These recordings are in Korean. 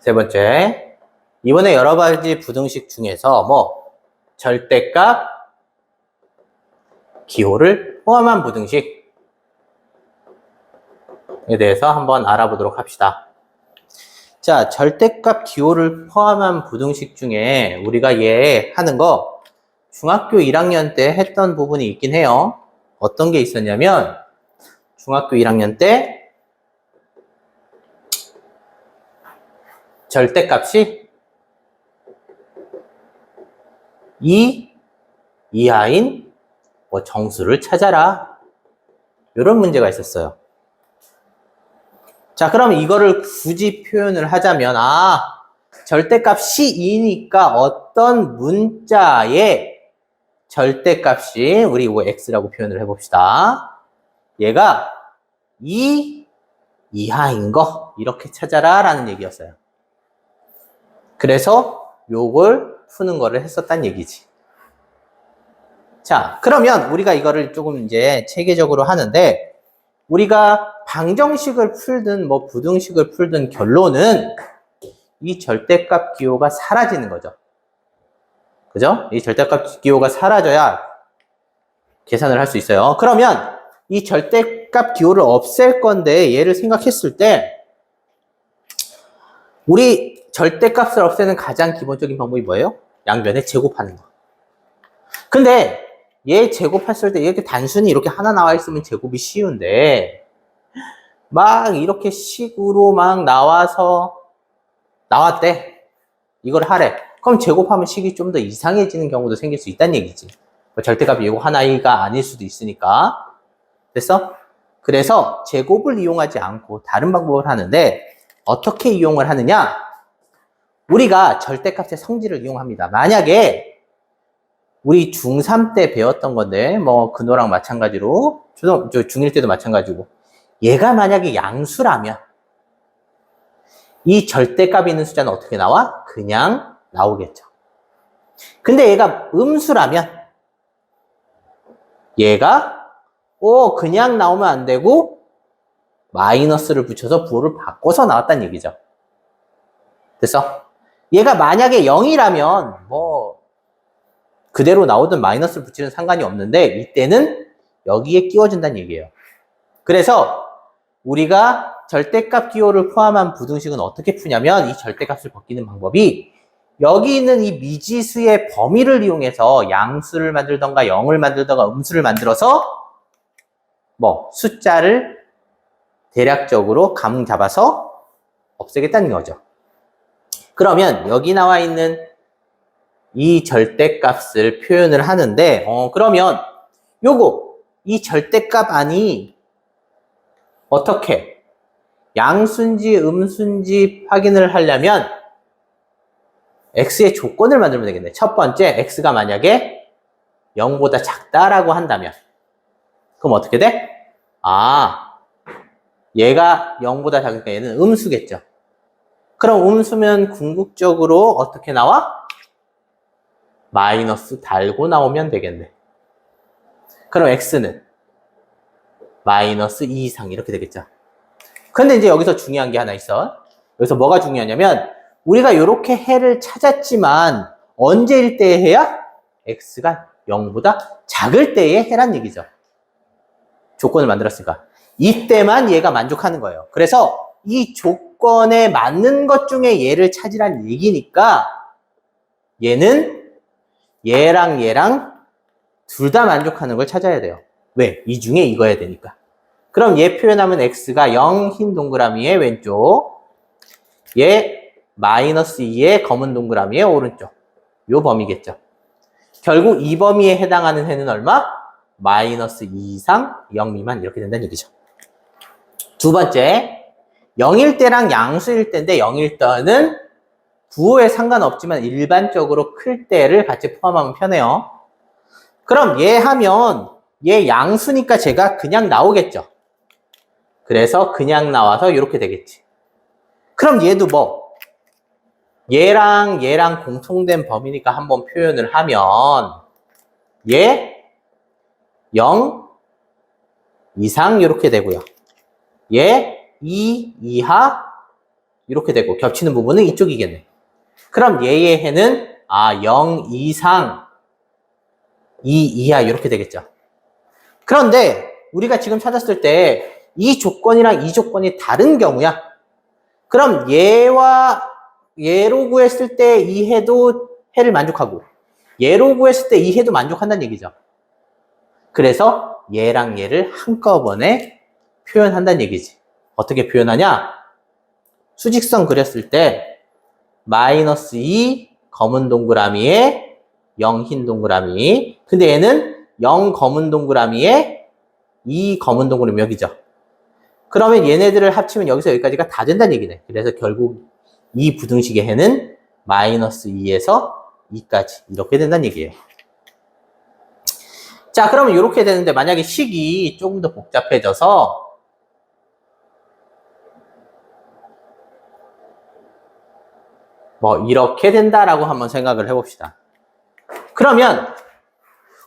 세 번째, 이번에 여러 가지 부등식 중에서 절대값, 기호를 포함한 부등식에 대해서 한번 알아보도록 합시다. 자, 절대값, 기호를 포함한 부등식 중에 우리가 얘 하는 거 중학교 1학년 때 했던 부분이 있긴 해요. 어떤 게 있었냐면 중학교 1학년 때 절대값이 2 이하인 정수를 찾아라. 이런 문제가 있었어요. 자, 그럼 이거를 굳이 표현을 하자면, 절대값이 2니까 어떤 문자의 절대값이, 우리 이거 x라고 표현을 해봅시다. 얘가 2 이하인 거, 이렇게 찾아라 라는 얘기였어요. 그래서 요걸 푸는 거를 했었단 얘기지. 자, 그러면 우리가 이거를 조금 이제 체계적으로 하는데, 우리가 방정식을 풀든 부등식을 풀든 결론은 이 절대값 기호가 사라지는 거죠. 그죠? 이 절대값 기호가 사라져야 계산을 할 수 있어요. 그러면 이 절대값 기호를 없앨 건데 얘를 생각했을 때 우리 절대값을 없애는 가장 기본적인 방법이 뭐예요? 양변에 제곱하는 거. 근데 얘 제곱했을 때 이렇게 단순히 이렇게 하나 나와 있으면 제곱이 쉬운데 막 이렇게 식으로 막 나왔대. 이걸 하래. 그럼 제곱하면 식이 좀 더 이상해지는 경우도 생길 수 있다는 얘기지. 절대값이 이거 하나가 아닐 수도 있으니까. 됐어? 그래서 제곱을 이용하지 않고 다른 방법을 하는데 어떻게 이용을 하느냐? 우리가 절대값의 성질을 이용합니다. 만약에 우리 중3 때 배웠던 건데 근호랑 마찬가지로 중1 때도 마찬가지고 얘가 만약에 양수라면 이 절대값이 있는 숫자는 어떻게 나와? 그냥 나오겠죠. 근데 얘가 음수라면 얘가 그냥 나오면 안 되고 마이너스를 붙여서 부호를 바꿔서 나왔다는 얘기죠. 됐어? 얘가 만약에 0이라면 그대로 나오든 마이너스를 붙이는 상관이 없는데 이때는 여기에 끼워준다는 얘기예요. 그래서 우리가 절대값 기호를 포함한 부등식은 어떻게 푸냐면 이 절대값을 벗기는 방법이 여기 있는 이 미지수의 범위를 이용해서 양수를 만들던가 0을 만들던가 음수를 만들어서 숫자를 대략적으로 감 잡아서 없애겠다는 거죠. 그러면 여기 나와 있는 이 절대값을 표현을 하는데 그러면 이 절대값 안이 어떻게 양수인지 음수인지 확인을 하려면 x의 조건을 만들면 되겠네. 첫 번째, x가 만약에 0보다 작다라고 한다면 그럼 어떻게 돼? 얘가 0보다 작으니까 얘는 음수겠죠. 그럼 음수면 궁극적으로 어떻게 나와? 마이너스 달고 나오면 되겠네. 그럼 x는 마이너스 2 이상 이렇게 되겠죠. 근데 이제 여기서 중요한 게 하나 있어. 여기서 뭐가 중요하냐면 우리가 이렇게 해를 찾았지만 언제일 때의 해야? x가 0보다 작을 때의 해란 얘기죠. 조건을 만들었으니까. 이때만 얘가 만족하는 거예요. 그래서 이 조건에 맞는 것 중에 얘를 찾으란 얘기니까 얘는 얘랑 둘 다 만족하는 걸 찾아야 돼요. 왜? 이 중에 이거야 되니까. 그럼 얘 표현하면 x가 0 흰 동그라미의 왼쪽, 얘 마이너스 2의 검은 동그라미의 오른쪽. 요 범위겠죠. 결국 이 범위에 해당하는 해는 얼마? 마이너스 2 이상 0 미만 이렇게 된다는 얘기죠. 두 번째, 0일 때랑 양수일 때인데 0일 때는 부호에 상관없지만 일반적으로 클 때를 같이 포함하면 편해요. 그럼 얘 하면 얘 양수니까 제가 그냥 나오겠죠. 그래서 그냥 나와서 이렇게 되겠지. 그럼 얘도 얘랑 공통된 범위니까 한번 표현을 하면 얘 0 이상 이렇게 되고요. 얘 2 이하 이렇게 되고 겹치는 부분은 이쪽이겠네. 그럼 얘의 해는 0 이상 2 이하 이렇게 되겠죠. 그런데 우리가 지금 찾았을 때 이 조건이랑 이 조건이 다른 경우야. 그럼 얘로 구했을 때 이 해도 해를 만족하고 얘로 구했을 때 이 해도 만족한다는 얘기죠. 그래서 얘랑 얘를 한꺼번에 표현한다는 얘기지. 어떻게 표현하냐? 수직선 그렸을 때 마이너스 2 검은 동그라미에 0 흰 동그라미. 근데 얘는 0 검은 동그라미에 2 검은 동그라미 여기죠. 그러면 얘네들을 합치면 여기서 여기까지가 다 된다는 얘기네. 그래서 결국 이 부등식의 해는 마이너스 2에서 2까지 이렇게 된다는 얘기예요. 자, 그러면 이렇게 되는데 만약에 식이 조금 더 복잡해져서 뭐 이렇게 된다라고 한번 생각을 해봅시다. 그러면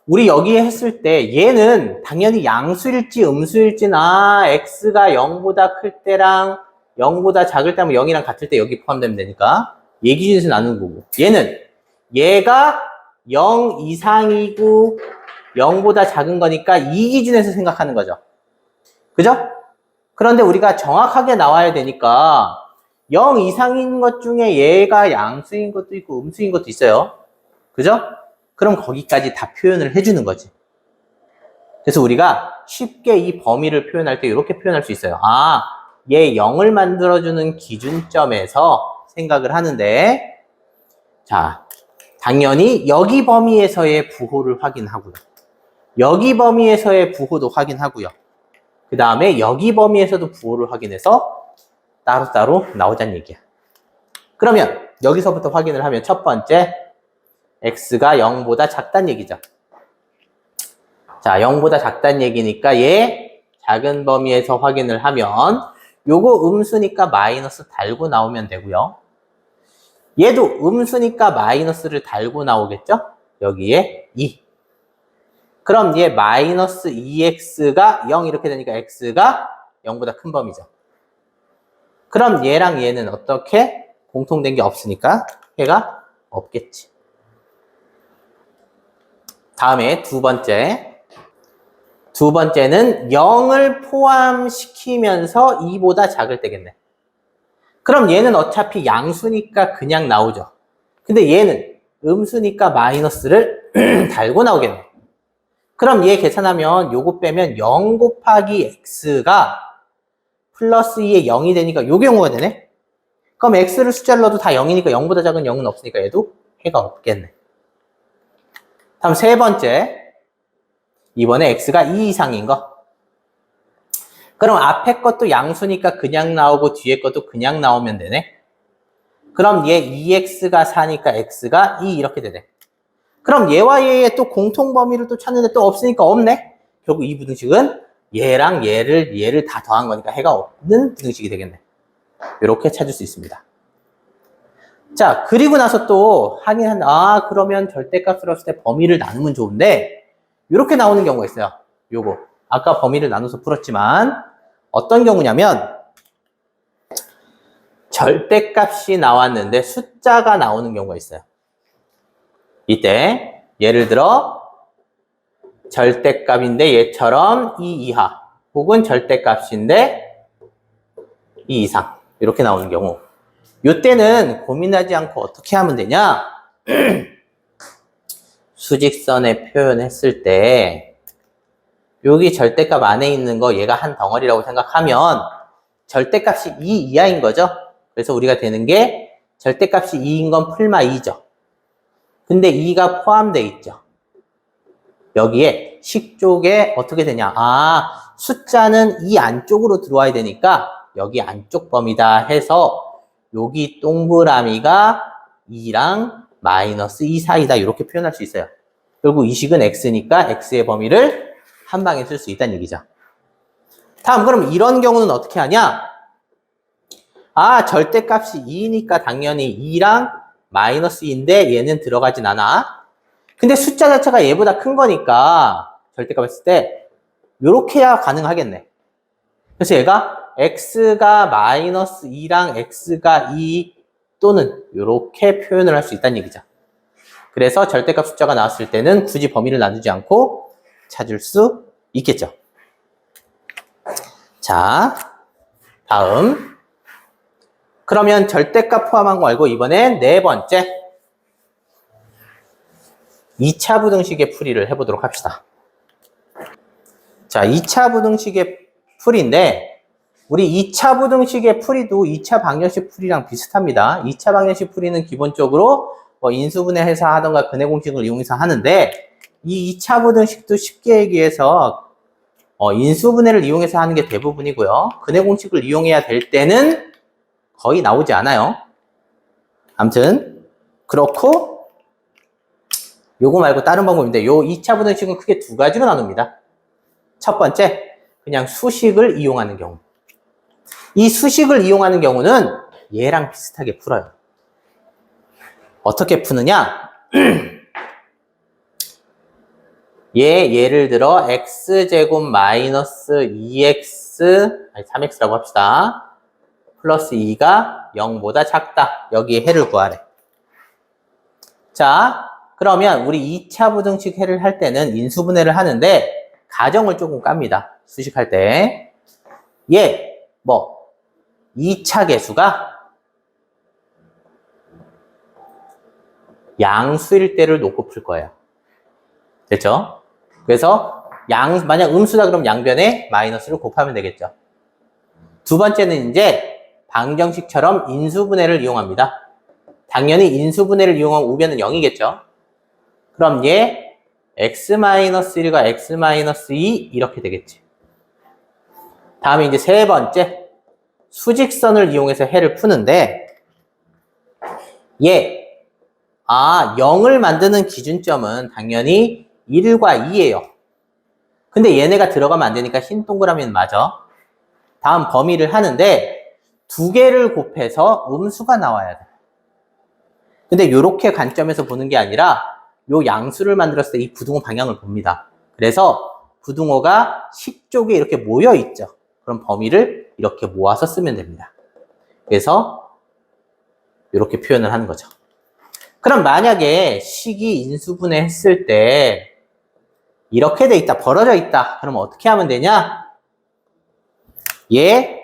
우리 여기에 했을 때 얘는 당연히 양수일지 음수일지는 x가 0보다 클 때랑 0보다 작을 때면 0이랑 같을 때 여기 포함되면 되니까 얘 기준에서 나누는 거고, 얘가 0 이상이고 0보다 작은 거니까 이 기준에서 생각하는 거죠. 그죠? 그런데 우리가 정확하게 나와야 되니까 0 이상인 것 중에 얘가 양수인 것도 있고 음수인 것도 있어요. 그죠? 그럼 거기까지 다 표현을 해주는 거지. 그래서 우리가 쉽게 이 범위를 표현할 때 이렇게 표현할 수 있어요. 얘 0을 만들어주는 기준점에서 생각을 하는데, 자, 당연히 여기 범위에서의 부호를 확인하고요. 여기 범위에서의 부호도 확인하고요. 그 다음에 여기 범위에서도 부호를 확인해서 따로따로 나오자는 얘기야. 그러면 여기서부터 확인을 하면 첫 번째, x가 0보다 작다는 얘기죠. 자, 0보다 작다는 얘기니까 얘 작은 범위에서 확인을 하면 요거 음수니까 마이너스 달고 나오면 되고요. 얘도 음수니까 마이너스를 달고 나오겠죠? 여기에 2. 그럼 얘 마이너스 2x가 0 이렇게 되니까 x가 0보다 큰 범위죠. 그럼 얘랑 얘는 어떻게? 공통된 게 없으니까 해가 없겠지. 다음에 두 번째는 0을 포함시키면서 2보다 작을 때겠네. 그럼 얘는 어차피 양수니까 그냥 나오죠. 근데 얘는 음수니까 마이너스를 달고 나오겠네. 그럼 얘 계산하면 요거 빼면 0 곱하기 x가 플러스 2에 0이 되니까 요게 경우가 되네. 그럼 x를 숫자를 넣어도 다 0이니까 0보다 작은 0은 없으니까 얘도 해가 없겠네. 다음 세 번째, 이번에 x가 2 이상인 거. 그럼 앞에 것도 양수니까 그냥 나오고 뒤에 것도 그냥 나오면 되네. 그럼 얘 2x가 4니까 x가 2 이렇게 되네. 그럼 얘와 얘의 또 공통 범위를 또 찾는데 또 없으니까 없네. 결국 이 부등식은 얘랑 얘를 다 더한 거니까 해가 없는 부등식이 되겠네. 이렇게 찾을 수 있습니다. 자, 그리고 나서 또 그러면 절대값으로 했을 때 범위를 나누면 좋은데 이렇게 나오는 경우가 있어요. 요거 아까 범위를 나눠서 풀었지만 어떤 경우냐면 절대값이 나왔는데 숫자가 나오는 경우가 있어요. 이때 예를 들어 절대값인데 얘처럼 2 이하 혹은 절대값인데 2 이상 이렇게 나오는 경우, 이때는 고민하지 않고 어떻게 하면 되냐? 수직선에 표현했을 때 여기 절대값 안에 있는 거 얘가 한 덩어리라고 생각하면 절대값이 2 이하인 거죠. 그래서 우리가 되는 게 절대값이 2인 건 풀마 2죠. 근데 2가 포함되어 있죠. 여기에 식 쪽에 어떻게 되냐? 숫자는 이 안쪽으로 들어와야 되니까 여기 안쪽 범위다 해서 여기 동그라미가 2랑 마이너스 2 사이다 이렇게 표현할 수 있어요. 결국 이 식은 x니까 x의 범위를 한 방에 쓸 수 있다는 얘기죠. 다음, 그럼 이런 경우는 어떻게 하냐? 절대값이 2니까 당연히 2랑 마이너스 2인데 얘는 들어가진 않아. 근데 숫자 자체가 얘보다 큰 거니까 절대값 했을 때 이렇게 해야 가능하겠네. 그래서 얘가 x가 마이너스 2랑 x가 2 또는 이렇게 표현을 할 수 있다는 얘기죠. 그래서 절대값 숫자가 나왔을 때는 굳이 범위를 나누지 않고 찾을 수 있겠죠. 자, 다음. 그러면 절대값 포함한 거 말고 이번엔 네 번째 2차 부등식의 풀이를 해보도록 합시다. 자, 2차 부등식의 풀이인데 우리 2차 부등식의 풀이도 2차 방정식 풀이랑 비슷합니다. 2차 방정식 풀이는 기본적으로 뭐 인수분해해서 하던가 근해 공식을 이용해서 하는데 이 2차 부등식도 쉽게 얘기해서 인수분해를 이용해서 하는 게 대부분이고요. 근해 공식을 이용해야 될 때는 거의 나오지 않아요. 아무튼 그렇고 요거 말고 다른 방법인데 요 2차 부등식은 크게 두 가지로 나눕니다. 첫 번째, 그냥 수식을 이용하는 경우. 이 수식을 이용하는 경우는 얘랑 비슷하게 풀어요. 어떻게 푸느냐? 예를 들어 x제곱 마이너스 2x, 아니 3x라고 합시다. 플러스 2가 0보다 작다. 여기에 해를 구하래. 자, 그러면 우리 2차 부등식 해를 할 때는 인수분해를 하는데 가정을 조금 깝니다. 수식할 때. 2차 계수가 양수일 때를 놓고 풀 거예요. 됐죠? 그래서 만약 음수다 그럼 양변에 마이너스를 곱하면 되겠죠. 두 번째는 이제 방정식처럼 인수분해를 이용합니다. 당연히 인수분해를 이용한 우변은 0이겠죠. 그럼 얘 x-1과 x-2 이렇게 되겠지. 다음에 이제 세 번째 수직선을 이용해서 해를 푸는데 0을 만드는 기준점은 당연히 1과 2예요. 근데 얘네가 들어가면 안 되니까 흰 동그라미는 맞아. 다음 범위를 하는데 두 개를 곱해서 음수가 나와야 돼. 근데 이렇게 관점에서 보는 게 아니라 요 양수를 만들었을 때 이 부등호 방향을 봅니다. 그래서 부등호가 식 쪽에 이렇게 모여 있죠. 그럼 범위를 이렇게 모아서 쓰면 됩니다. 그래서 이렇게 표현을 하는 거죠. 그럼 만약에 식이 인수분해 했을 때 이렇게 돼 있다, 벌어져 있다. 그러면 어떻게 하면 되냐? 1,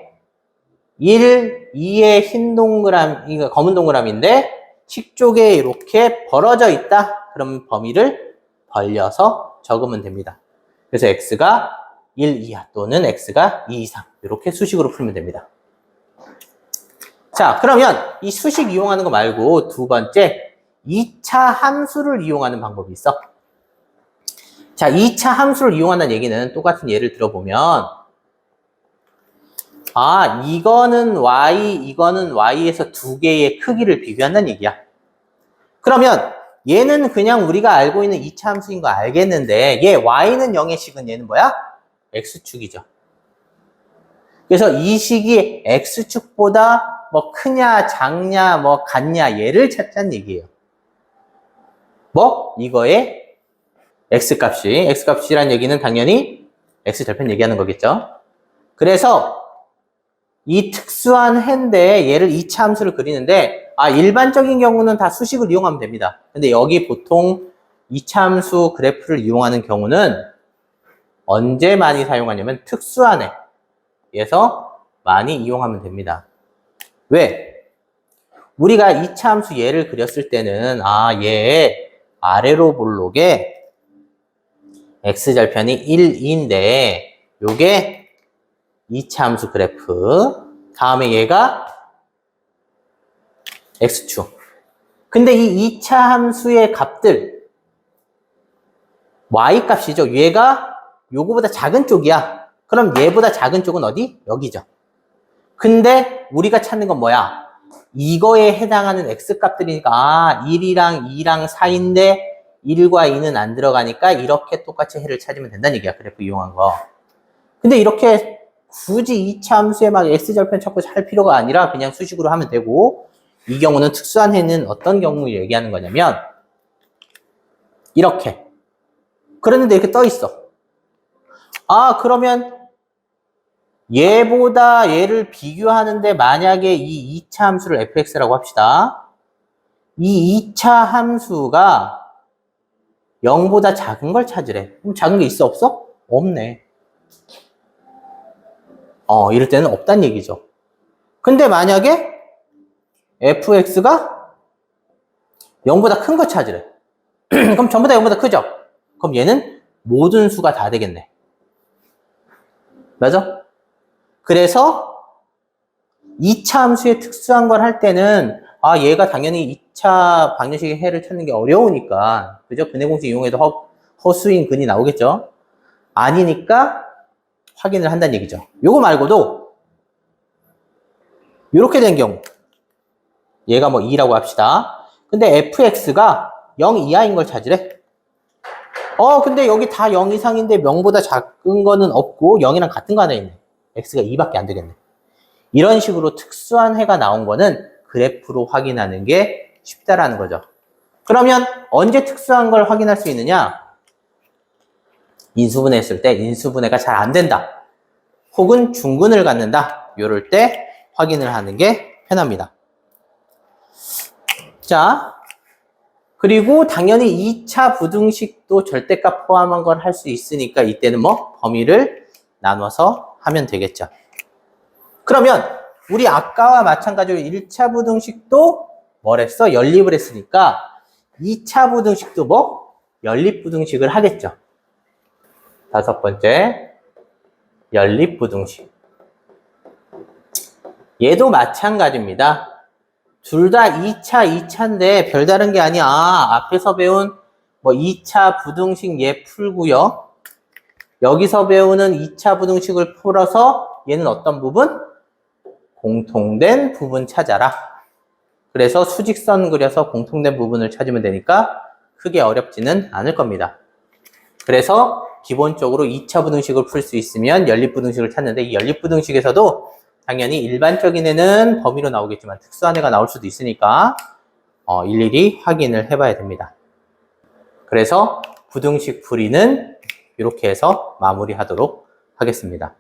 2의 흰 동그라미, 이거 검은 동그라미인데 식 쪽에 이렇게 벌어져 있다. 그러면 범위를 벌려서 적으면 됩니다. 그래서 x가 1 이하 또는 x가 2 이상 이렇게 수식으로 풀면 됩니다. 자, 그러면 이 수식 이용하는 거 말고 두 번째 2차 함수를 이용하는 방법이 있어. 자, 2차 함수를 이용한다는 얘기는 똑같은 예를 들어보면 이거는 y, 이거는 y에서 두 개의 크기를 비교한다는 얘기야. 그러면 얘는 그냥 우리가 알고 있는 2차 함수인 거 알겠는데 얘 y는 0의 식은 얘는 뭐야? x축이죠. 그래서 이 식이 x축보다 뭐 크냐 작냐 뭐 같냐 얘를 찾자는 얘기예요. 이거의 x값이란 얘기는 당연히 x절편 얘기하는 거겠죠. 그래서 이 특수한 해인데 얘를 2차 함수를 그리는데 일반적인 경우는 다 수식을 이용하면 됩니다. 근데 여기 보통 2차 함수 그래프를 이용하는 경우는 언제 많이 사용하냐면 특수한 해에서 많이 이용하면 됩니다. 왜? 우리가 2차 함수 얘를 그렸을 때는 얘 아래로 볼록에 x절편이 1인데 요게 2차 함수 그래프 다음에 얘가 x축. 근데 이 2차 함수의 값들 y값이죠. 얘가 요거보다 작은 쪽이야. 그럼 얘보다 작은 쪽은 어디? 여기죠. 근데 우리가 찾는 건 뭐야? 이거에 해당하는 x값들이니까 1이랑 2랑 4인데 1과 2는 안 들어가니까 이렇게 똑같이 해를 찾으면 된다는 얘기야. 그래프 이용한 거. 근데 이렇게 굳이 2차 함수에 막 x절편 찾고 할 필요가 아니라 그냥 수식으로 하면 되고 이 경우는 특수한 해는 어떤 경우 얘기하는 거냐면 이렇게 그랬는데 이렇게 떠 있어. 그러면 얘보다 얘를 비교하는데 만약에 이 2차 함수를 fx라고 합시다. 이 2차 함수가 0보다 작은 걸 찾으래. 그럼 작은 게 있어, 없어? 없네. 이럴 때는 없단 얘기죠. 근데 만약에 fx가 0보다 큰 거 찾으래. 그럼 전부 다 0보다 크죠? 그럼 얘는 모든 수가 다 되겠네. 맞아? 그래서 2차 함수의 특수한 걸 할 때는 얘가 당연히 2차 방정식의 해를 찾는 게 어려우니까 그죠? 근해 공식 이용해도 허수인 근이 나오겠죠? 아니니까 확인을 한다는 얘기죠. 요거 말고도 이렇게 된 경우 얘가 뭐 2라고 합시다. 근데 fx가 0 이하인 걸 찾으래. 근데 여기 다 0 이상인데 0보다 작은 거는 없고 0이랑 같은 거 하나 있네. x가 2밖에 안 되겠네. 이런 식으로 특수한 해가 나온 거는 그래프로 확인하는 게 쉽다라는 거죠. 그러면 언제 특수한 걸 확인할 수 있느냐? 인수분해 했을 때 인수분해가 잘 안 된다. 혹은 중근을 갖는다. 이럴 때 확인을 하는 게 편합니다. 자, 그리고 당연히 2차 부등식도 절대값 포함한 걸 할 수 있으니까 이때는 뭐 범위를 나눠서 하면 되겠죠. 그러면 우리 아까와 마찬가지로 1차 부등식도 뭐랬어? 연립을 했으니까 2차 부등식도 뭐? 연립부등식을 하겠죠. 다섯 번째, 연립부등식. 얘도 마찬가지입니다. 둘 다 2차인데 별다른 게 아니야. 앞에서 배운 뭐 2차 부등식 얘 풀고요. 여기서 배우는 2차 부등식을 풀어서 얘는 어떤 부분? 공통된 부분 찾아라. 그래서 수직선 그려서 공통된 부분을 찾으면 되니까 크게 어렵지는 않을 겁니다. 그래서 기본적으로 2차 부등식을 풀 수 있으면 연립부등식을 찾는데 이 연립부등식에서도 당연히 일반적인 애는 범위로 나오겠지만 특수한 애가 나올 수도 있으니까 일일이 확인을 해봐야 됩니다. 그래서 부등식 풀이는 이렇게 해서 마무리하도록 하겠습니다.